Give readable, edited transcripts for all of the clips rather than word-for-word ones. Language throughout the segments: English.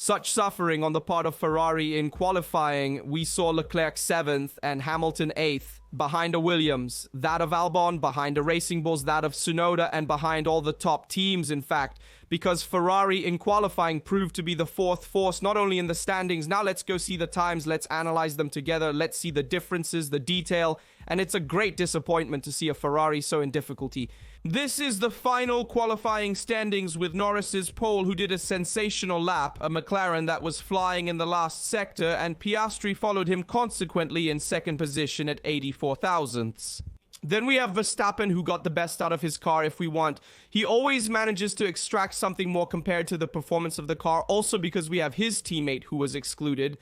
Such suffering on the part of Ferrari in qualifying. We saw Leclerc 7th and Hamilton 8th, behind a Williams, that of Albon, behind a Racing Bulls, that of Tsunoda, and behind all the top teams, in fact, because Ferrari in qualifying proved to be the fourth force, not only in the standings. Now let's go see the times, let's analyze them together, let's see the differences, the detail, and it's a great disappointment to see a Ferrari so in difficulty. This is the final qualifying standings with Norris's pole, who did a sensational lap, a McLaren that was flying in the last sector, and Piastri followed him consequently in second position at 84 thousandths. Then we have Verstappen, who got the best out of his car if we want. He always manages to extract something more compared to the performance of the car, also because we have his teammate who was excluded.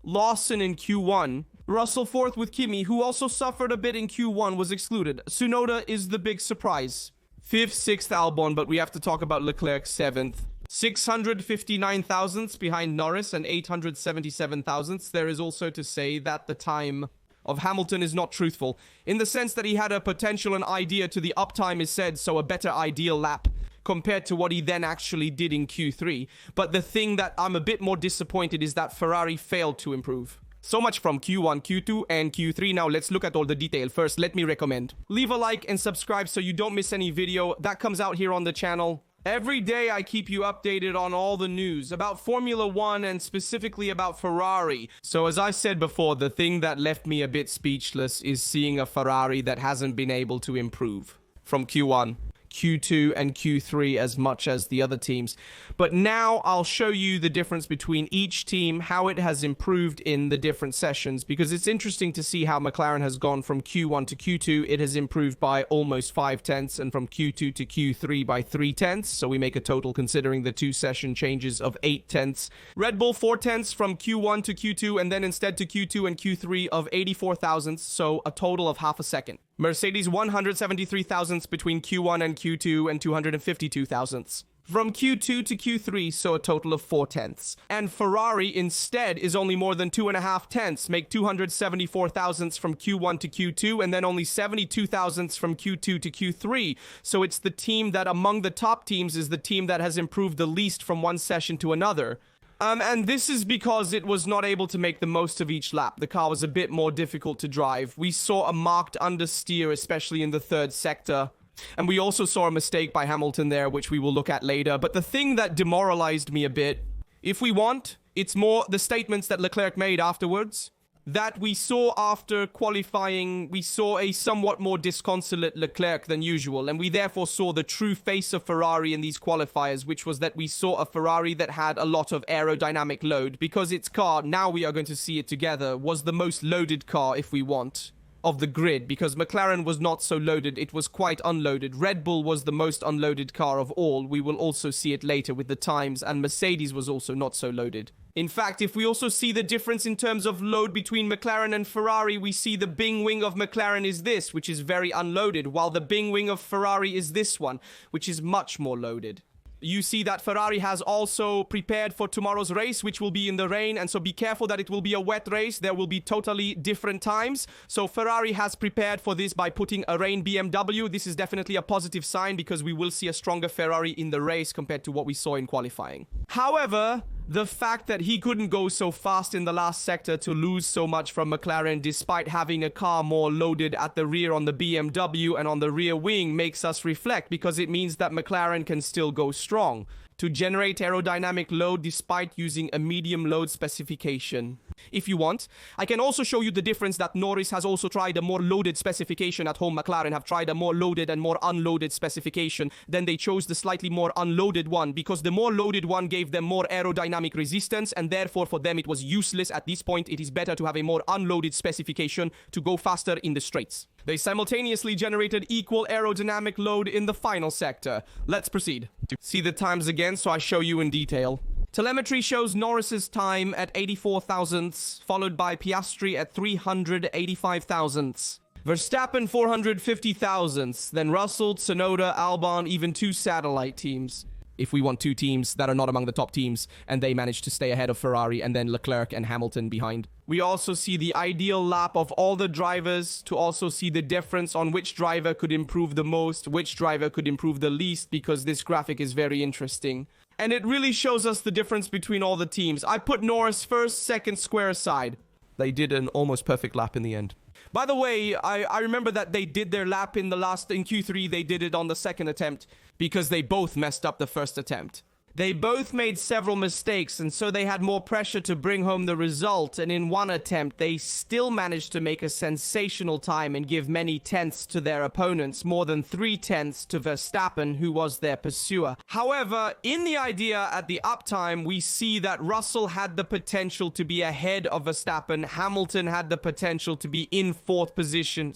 Lawson in Q1. Russell 4th with Kimi, who also suffered a bit in Q1, was excluded. Tsunoda is the big surprise. 5th, 6th Albon, but we have to talk about Leclerc 7th. 659 thousandths behind Norris and 877 thousandths. There is also to say that the time of Hamilton is not truthful, in the sense that he had a potential and idea to the uptime is said, so a better ideal lap compared to what he then actually did in Q3. But the thing that I'm a bit more disappointed is that Ferrari failed to improve. So much from Q1, Q2, and Q3. Now let's look at all the detail. First, let me recommend. Leave a like and subscribe so you don't miss any video that comes out here on the channel. Every day I keep you updated on all the news about Formula 1 and specifically about Ferrari. So as I said before, the thing that left me a bit speechless is seeing a Ferrari that hasn't been able to improve from Q1, Q2 and Q3 as much as the other teams. But now I'll show you the difference between each team, how it has improved in the different sessions, because it's interesting to see how McLaren has gone from Q1 to Q2. It has improved by almost 5 tenths, and from Q2 to Q3 by 3 tenths. So we make a total, considering the 2 session changes, of 8 tenths. Red Bull 4 tenths from Q1 to Q2, and then instead to Q2 and Q3 of 84 thousandths, so a total of half a second. Mercedes 173 thousandths between Q1 and Q2 and 252 thousandths. From Q2 to Q3, so a total of 4 tenths. And Ferrari instead is only more than 2.5 tenths, make 274 thousandths from Q1 to Q2, and then only 72 thousandths from Q2 to Q3. So it's the team that among the top teams is the team that has improved the least from one session to another. And this is because it was not able to make the most of each lap. The car was a bit more difficult to drive. We saw a marked understeer, especially in the third sector. And we also saw a mistake by Hamilton there, which we will look at later. But the thing that demoralized me a bit, if we want, it's more the statements that Leclerc made afterwards. That we saw after qualifying, we saw a somewhat more disconsolate Leclerc than usual, and we therefore saw the true face of Ferrari in these qualifiers, which was that we saw a Ferrari that had a lot of aerodynamic load, because its car, now we are going to see it together, was the most loaded car, if we want, of the grid, because McLaren was not so loaded, it was quite unloaded. Red Bull was the most unloaded car of all, we will also see it later with the times, and Mercedes was also not so loaded. In fact, if we also see the difference in terms of load between McLaren and Ferrari, we see the Bing wing of McLaren is this, which is very unloaded, while the Bing wing of Ferrari is this one, which is much more loaded. You see that Ferrari has also prepared for tomorrow's race, which will be in the rain, and so be careful that it will be a wet race. There will be totally different times. So Ferrari has prepared for this by putting a rain BMW. This is definitely a positive sign, because we will see a stronger Ferrari in the race compared to what we saw in qualifying. However, the fact that he couldn't go so fast in the last sector to lose so much from McLaren despite having a car more loaded at the rear on the BMW and on the rear wing makes us reflect, because it means that McLaren can still go strong to generate aerodynamic load despite using a medium load specification. If you want, I can also show you the difference that Norris has also tried a more loaded specification at home. McLaren have tried a more loaded and more unloaded specification. Then they chose the slightly more unloaded one, because the more loaded one gave them more aerodynamic resistance, and therefore for them it was useless. At this point, it is better to have a more unloaded specification to go faster in the straights. They simultaneously generated equal aerodynamic load in the final sector. Let's proceed. See the times again so I show you in detail. Telemetry shows Norris's time at 84 thousandths, followed by Piastri at 385 thousandths. Verstappen 450 thousandths, then Russell, Tsunoda, Albon, even 2 satellite teams. If we want 2 teams that are not among the top teams, and they managed to stay ahead of Ferrari, and then Leclerc and Hamilton behind. We also see the ideal lap of all the drivers, to also see the difference on which driver could improve the most, which driver could improve the least, because this graphic is very interesting. And it really shows us the difference between all the teams. I put Norris first, second, square aside. They did an almost perfect lap in the end. By the way, I remember that they did their lap in Q3, they did it on the second attempt because they both messed up the first attempt. They both made several mistakes, and so they had more pressure to bring home the result, and in one attempt, they still managed to make a sensational time and give many tenths to their opponents, more than 3 tenths to Verstappen, who was their pursuer. However, in the idea at the uptime, we see that Russell had the potential to be ahead of Verstappen, Hamilton had the potential to be in fifth position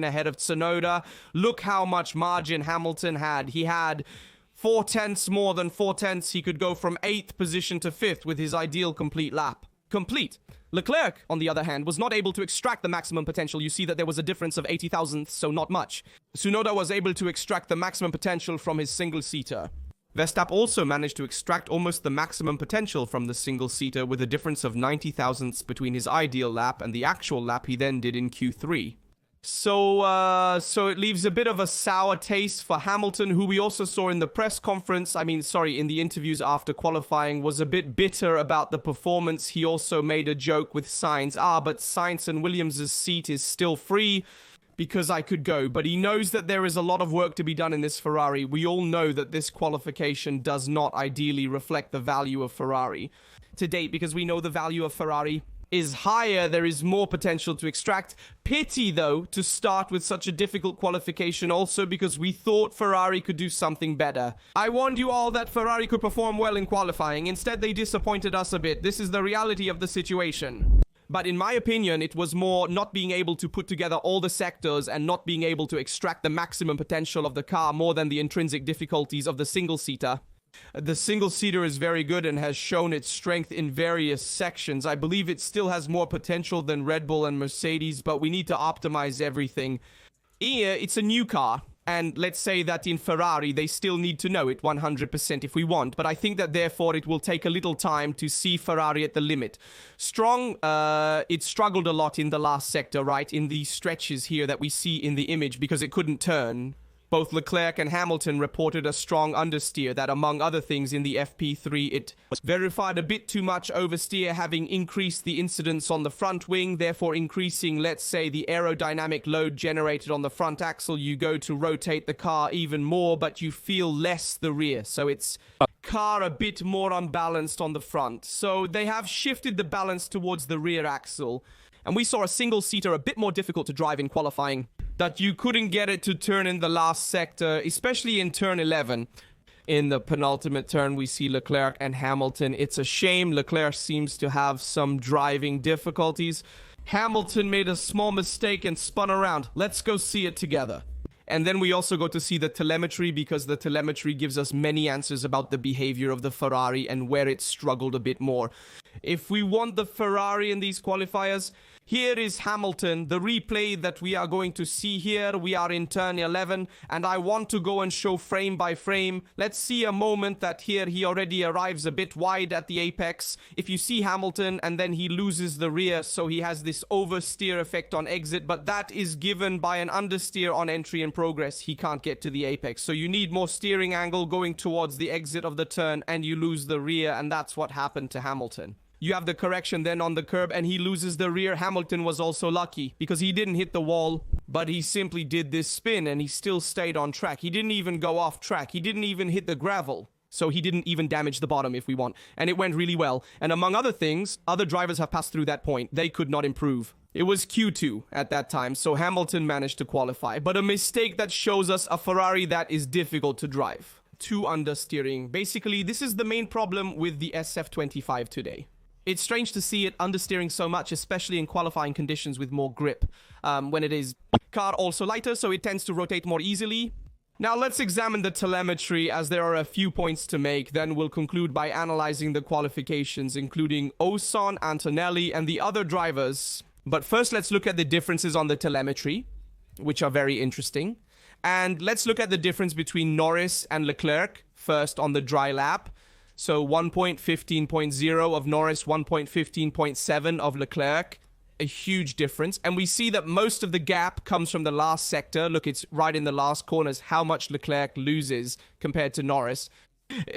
ahead of Tsunoda. Look how much margin Hamilton had. He had 4 tenths more than 4 tenths. He could go from 8th position to 5th with his ideal complete lap. Complete. Leclerc, on the other hand, was not able to extract the maximum potential. You see that there was a difference of 80 thousandths, so not much. Tsunoda was able to extract the maximum potential from his single-seater. Verstappen also managed to extract almost the maximum potential from the single-seater with a difference of 90 thousandths between his ideal lap and the actual lap he then did in Q3. So it leaves a bit of a sour taste for Hamilton, who we also saw in the press conference, in the interviews after qualifying, was a bit bitter about the performance. He also made a joke with Sainz. But Sainz and Williams' seat is still free because I could go. But he knows that there is a lot of work to be done in this Ferrari. We all know that this qualification does not ideally reflect the value of Ferrari to date, because we know the value of Ferrari is higher, there is more potential to extract. Pity, though, to start with such a difficult qualification also, because we thought Ferrari could do something better. I warned you all that Ferrari could perform well in qualifying. Instead, they disappointed us a bit. This is the reality of the situation. But in my opinion, it was more not being able to put together all the sectors and not being able to extract the maximum potential of the car more than the intrinsic difficulties of the single-seater. The single-seater is very good and has shown its strength in various sections. I believe it still has more potential than Red Bull and Mercedes, but we need to optimize everything. Here, it's a new car, and let's say that in Ferrari, they still need to know it 100% if we want, but I think that therefore it will take a little time to see Ferrari at the limit. Strong, it struggled a lot in the last sector, right, in these stretches here that we see in the image, because it couldn't turn. Both Leclerc and Hamilton reported a strong understeer that, among other things, in the FP3 it was verified a bit too much oversteer, having increased the incidence on the front wing, therefore increasing, let's say, the aerodynamic load generated on the front axle. You go to rotate the car even more, but you feel less the rear, so it's car a bit more unbalanced on the front. So they have shifted the balance towards the rear axle, and we saw a single-seater a bit more difficult to drive in qualifying, that you couldn't get it to turn in the last sector, especially in turn 11. In the penultimate turn, we see Leclerc and Hamilton. It's a shame. Leclerc seems to have some driving difficulties. Hamilton made a small mistake and spun around. Let's go see it together. And then we also go to see the telemetry, because the telemetry gives us many answers about the behavior of the Ferrari and where it struggled a bit more. If we want the Ferrari in these qualifiers, here is Hamilton, the replay that we are going to see here. We are in turn 11, and I want to go and show frame by frame. Let's see a moment that here he already arrives a bit wide at the apex. If you see Hamilton, and then he loses the rear, so he has this oversteer effect on exit, but that is given by an understeer on entry and progress. He can't get to the apex, so you need more steering angle going towards the exit of the turn, and you lose the rear, and that's what happened to Hamilton. You have the correction then on the curb, and he loses the rear. Hamilton was also lucky because he didn't hit the wall, but he simply did this spin and he still stayed on track. He didn't even go off track. He didn't even hit the gravel. So he didn't even damage the bottom, if we want. And it went really well. And among other things, other drivers have passed through that point. They could not improve. It was Q2 at that time, so Hamilton managed to qualify. But a mistake that shows us a Ferrari that is difficult to drive. Too understeering. Basically, this is the main problem with the SF25 today. It's strange to see it understeering so much, especially in qualifying conditions with more grip. When it is car also lighter, so it tends to rotate more easily. Now let's examine the telemetry, as there are a few points to make. Then we'll conclude by analyzing the qualifications, including Oson, Antonelli, and the other drivers. But first, let's look at the differences on the telemetry, which are very interesting. And let's look at the difference between Norris and Leclerc, first on the dry lap. So 1.15.0 of Norris, 1.15.7 of Leclerc. A huge difference. And we see that most of the gap comes from the last sector. Look, it's right in the last corners how much Leclerc loses compared to Norris.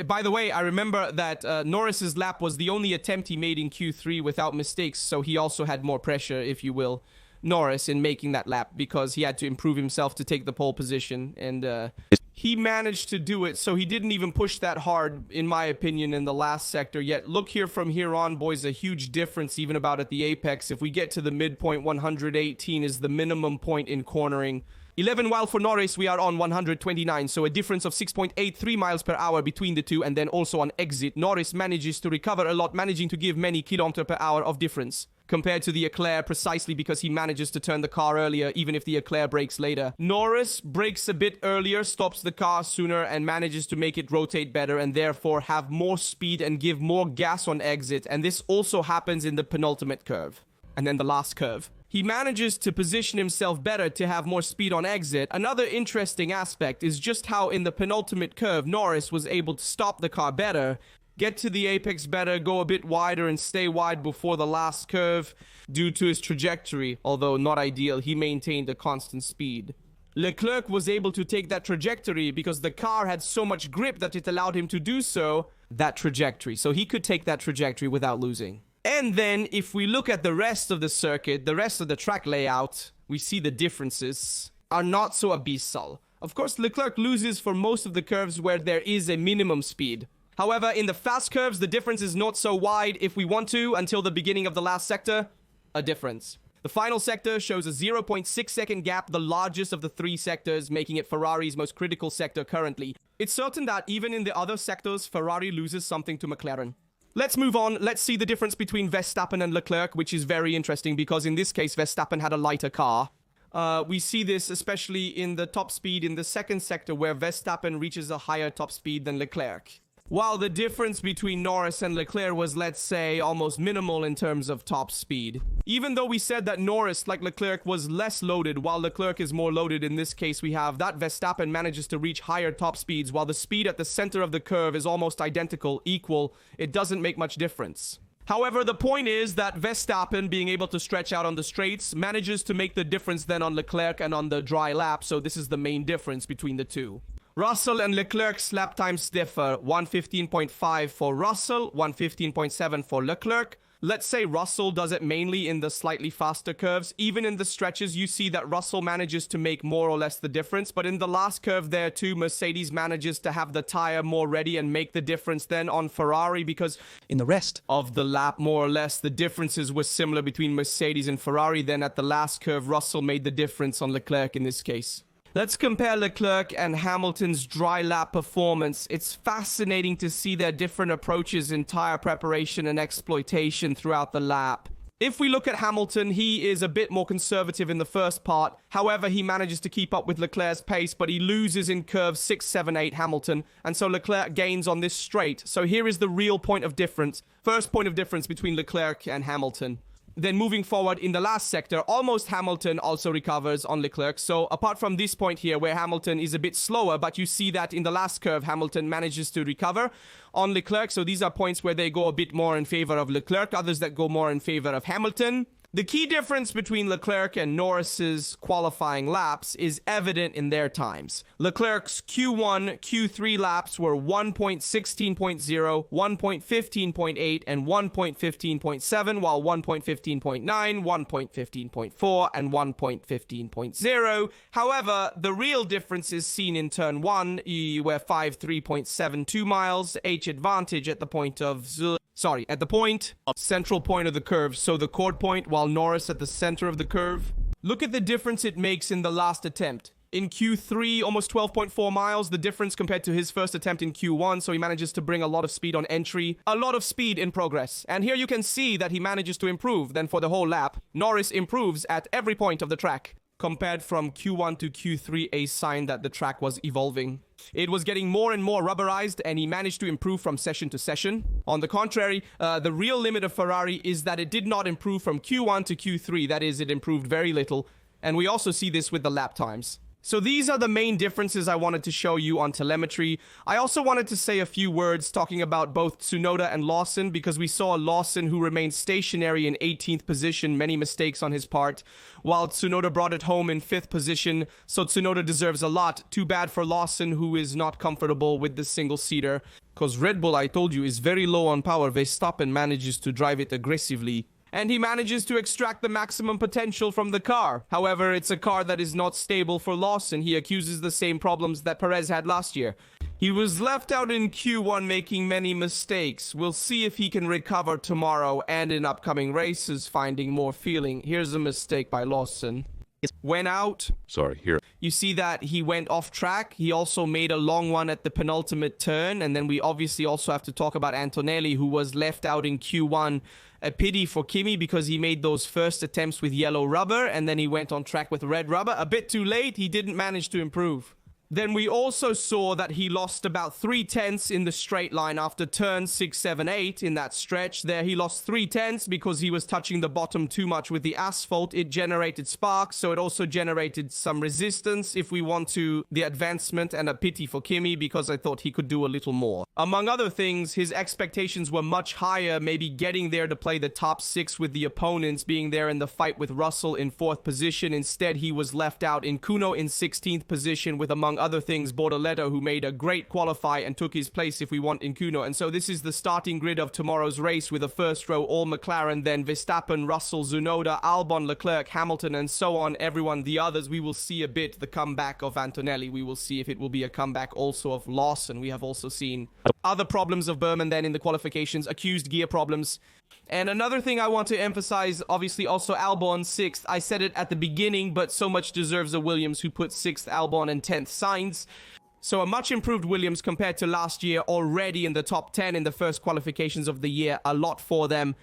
By the way, I remember that Norris's lap was the only attempt he made in Q3 without mistakes, so he also had more pressure, if you will, Norris, in making that lap, because he had to improve himself to take the pole position, and he managed to do it, so he didn't even push that hard, in my opinion, in the last sector. Yet, look here, from here on, boys, a huge difference even about at the apex. If we get to the midpoint, 118 is the minimum point in cornering. 11 while for Norris, we are on 129, so a difference of 6.83 miles per hour between the two, and then also on exit, Norris manages to recover a lot, managing to give many kilometers per hour of difference compared to the Leclerc, precisely because he manages to turn the car earlier, even if the Leclerc brakes later. Norris brakes a bit earlier, stops the car sooner, and manages to make it rotate better, and therefore have more speed and give more gas on exit, and this also happens in the penultimate curve, and then the last curve. He manages to position himself better to have more speed on exit. Another interesting aspect is just how in the penultimate curve, Norris was able to stop the car better, get to the apex better, go a bit wider and stay wide before the last curve due to his trajectory. Although not ideal, he maintained a constant speed. Leclerc was able to take that trajectory because the car had so much grip that it allowed him to do so, that trajectory. So he could take that trajectory without losing. And then, if we look at the rest of the circuit, the rest of the track layout, we see the differences are not so abyssal. Of course, Leclerc loses for most of the curves where there is a minimum speed. However, in the fast curves, the difference is not so wide if we want to, until the beginning of the last sector, a difference. The final sector shows a 0.6 second gap, the largest of the three sectors, making it Ferrari's most critical sector currently. It's certain that even in the other sectors, Ferrari loses something to McLaren. Let's move on. Let's see the difference between Verstappen and Leclerc, which is very interesting because in this case, Verstappen had a lighter car. We see this especially in the top speed in the second sector where Verstappen reaches a higher top speed than Leclerc. While the difference between Norris and Leclerc was, let's say, almost minimal in terms of top speed. Even though we said that Norris, like Leclerc, was less loaded, while Leclerc is more loaded, in this case we have that Verstappen manages to reach higher top speeds, while the speed at the center of the curve is almost identical, equal. It doesn't make much difference. However, the point is that Verstappen, being able to stretch out on the straights, manages to make the difference then on Leclerc and on the dry lap, so this is the main difference between the two. Russell and Leclerc's lap times differ. 1:15.5 for Russell, 1:15.7 for Leclerc. Let's say Russell does it mainly in the slightly faster curves. Even in the stretches, you see that Russell manages to make more or less the difference. But in the last curve there too, Mercedes manages to have the tire more ready and make the difference then on Ferrari, because in the rest of the lap, more or less, the differences were similar between Mercedes and Ferrari. Then at the last curve, Russell made the difference on Leclerc in this case. Let's compare Leclerc and Hamilton's dry lap performance. It's fascinating to see their different approaches in tire preparation and exploitation throughout the lap. If we look at Hamilton, he is a bit more conservative in the first part. However, he manages to keep up with Leclerc's pace, but he loses in curves 6, 7, 8 Hamilton. And so Leclerc gains on this straight. So here is the real point of difference. First point of difference between Leclerc and Hamilton. Then moving forward in the last sector, almost Hamilton also recovers on Leclerc. So apart from this point here where Hamilton is a bit slower, but you see that in the last curve, Hamilton manages to recover on Leclerc. So these are points where they go a bit more in favor of Leclerc, others that go more in favor of Hamilton. The key difference between Leclerc and Norris's qualifying laps is evident in their times. Leclerc's Q1, Q3 laps were 1.16.0, 1.15.8, and 1.15.7, while 1.15.9, 1.15.4, and 1.15.0. However, the real difference is seen in turn 1, where 3.72 miles, H advantage at the point of central point of the curve, so the chord point, while Norris at the center of the curve. Look at the difference it makes in the last attempt. In Q3, almost 12.4 miles, the difference compared to his first attempt in Q1, so he manages to bring a lot of speed on entry, a lot of speed in progress. And here you can see that he manages to improve. Then for the whole lap, Norris improves at every point of the track. Compared from Q1 to Q3, a sign that the track was evolving. It was getting more and more rubberized, and he managed to improve from session to session. On the contrary, the real limit of Ferrari is that it did not improve from Q1 to Q3. That is, it improved very little. And we also see this with the lap times. So these are the main differences I wanted to show you on telemetry. I also wanted to say a few words talking about both Tsunoda and Lawson, because we saw Lawson who remained stationary in 18th position, many mistakes on his part, while Tsunoda brought it home in 5th position. So Tsunoda deserves a lot. Too bad for Lawson, who is not comfortable with the single-seater. Because Red Bull, I told you, is very low on power. Verstappen manages to drive it aggressively, and he manages to extract the maximum potential from the car. However, it's a car that is not stable for Lawson. He accuses the same problems that Perez had last year. He was left out in Q1 making many mistakes. We'll see if he can recover tomorrow and in upcoming races, finding more feeling. Here's a mistake by Lawson. Went out. Sorry, here. You see that he went off track. He also made a long one at the penultimate turn. And then we obviously also have to talk about Antonelli, who was left out in Q1. A pity for Kimi because he made those first attempts with yellow rubber and then he went on track with red rubber. A bit too late. He didn't manage to improve. Then we also saw that he lost about 3/10 in the straight line after turn 6, 7, 8 in that stretch. There he lost 3/10 because he was touching the bottom too much with the asphalt. It generated sparks, so it also generated some resistance if we want to the advancement, and a pity for Kimi because I thought he could do a little more. Among other things, his expectations were much higher, maybe getting there to play the top 6 with the opponents, being there in the fight with Russell in 4th position. Instead, he was left out in Kuno in 16th position with, among other things, Bortoleto, who made a great qualify and took his place if we want in Kuno. And so this is the starting grid of tomorrow's race with a first row all McLaren, then Verstappen, Russell, Tsunoda, Albon, Leclerc, Hamilton, and so on. Everyone, the others, we will see a bit the comeback of Antonelli. We will see if it will be a comeback also of Lawson. We have also seen other problems of Berman then in the qualifications, accused gear problems. And another thing I want to emphasize, obviously also Albon 6th. I said it at the beginning, but so much deserves a Williams who put 6th Albon and 10th Sainz. So a much improved Williams compared to last year, already in the top 10 in the first qualifications of the year. A lot for them.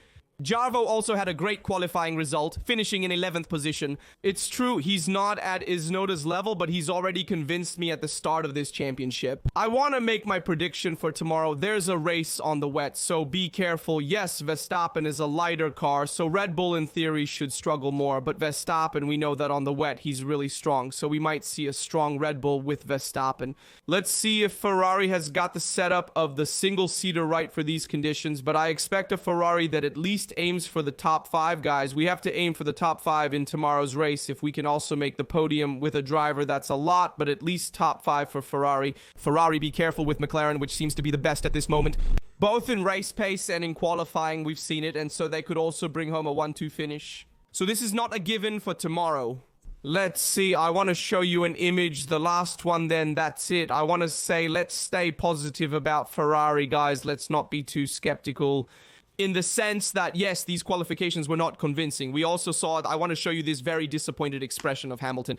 Jarvo also had a great qualifying result, finishing in 11th position. It's true, he's not at Tsunoda's level, but he's already convinced me at the start of this championship. I want to make my prediction for tomorrow. There's a race on the wet, so be careful. Yes, Verstappen is a lighter car, so Red Bull in theory should struggle more, but Verstappen, we know that on the wet, he's really strong, so we might see a strong Red Bull with Verstappen. Let's see if Ferrari has got the setup of the single-seater right for these conditions, but I expect a Ferrari that at least aims for the top 5, guys. We have to aim for the top 5 in tomorrow's race. If we can also make the podium with a driver, that's a lot, but at least top 5 for Ferrari. Ferrari, be careful with McLaren, which seems to be the best at this moment. Both in race pace and in qualifying, we've seen it, and so they could also bring home a 1-2 finish. So this is not a given for tomorrow. Let's see, I want to show you an image, the last one then, that's it. I want to say, let's stay positive about Ferrari, guys. Let's not be too skeptical. In the sense that, yes, these qualifications were not convincing. We also saw, I want to show you this very disappointed expression of Hamilton.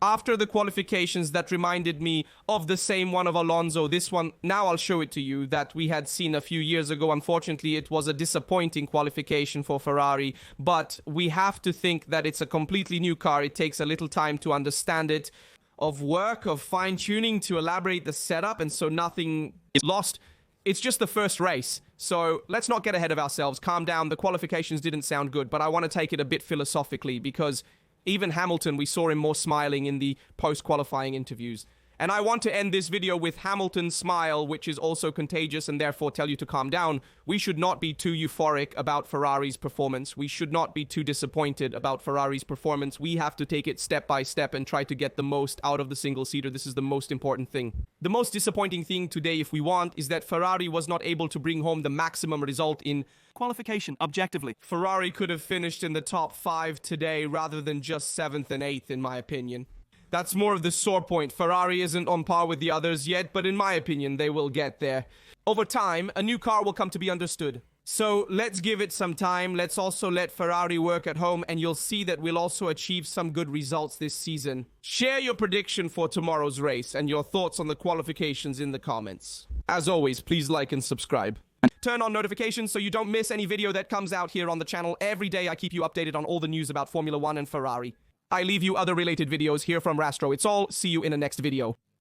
After the qualifications, that reminded me of the same one of Alonso. This one, now I'll show it to you, that we had seen a few years ago. Unfortunately, it was a disappointing qualification for Ferrari. But we have to think that it's a completely new car. It takes a little time to understand it, of work, of fine-tuning to elaborate the setup. And so nothing is lost. It's just the first race, so let's not get ahead of ourselves. Calm down. The qualifications didn't sound good, but I want to take it a bit philosophically because even Hamilton, we saw him more smiling in the post-qualifying interviews. And I want to end this video with Hamilton's smile, which is also contagious and therefore tell you to calm down. We should not be too euphoric about Ferrari's performance. We should not be too disappointed about Ferrari's performance. We have to take it step by step and try to get the most out of the single-seater. This is the most important thing. The most disappointing thing today, if we want, is that Ferrari was not able to bring home the maximum result in qualification, objectively. Ferrari could have finished in the top 5 today rather than just 7th and 8th, in my opinion. That's more of the sore point. Ferrari isn't on par with the others yet, but in my opinion, they will get there. Over time, a new car will come to be understood. So let's give it some time. Let's also let Ferrari work at home, and you'll see that we'll also achieve some good results this season. Share your prediction for tomorrow's race and your thoughts on the qualifications in the comments. As always, please like and subscribe. Turn on notifications so you don't miss any video that comes out here on the channel. Every day I keep you updated on all the news about Formula 1 and Ferrari. I leave you other related videos here from Rastro. It's all. See you in the next video.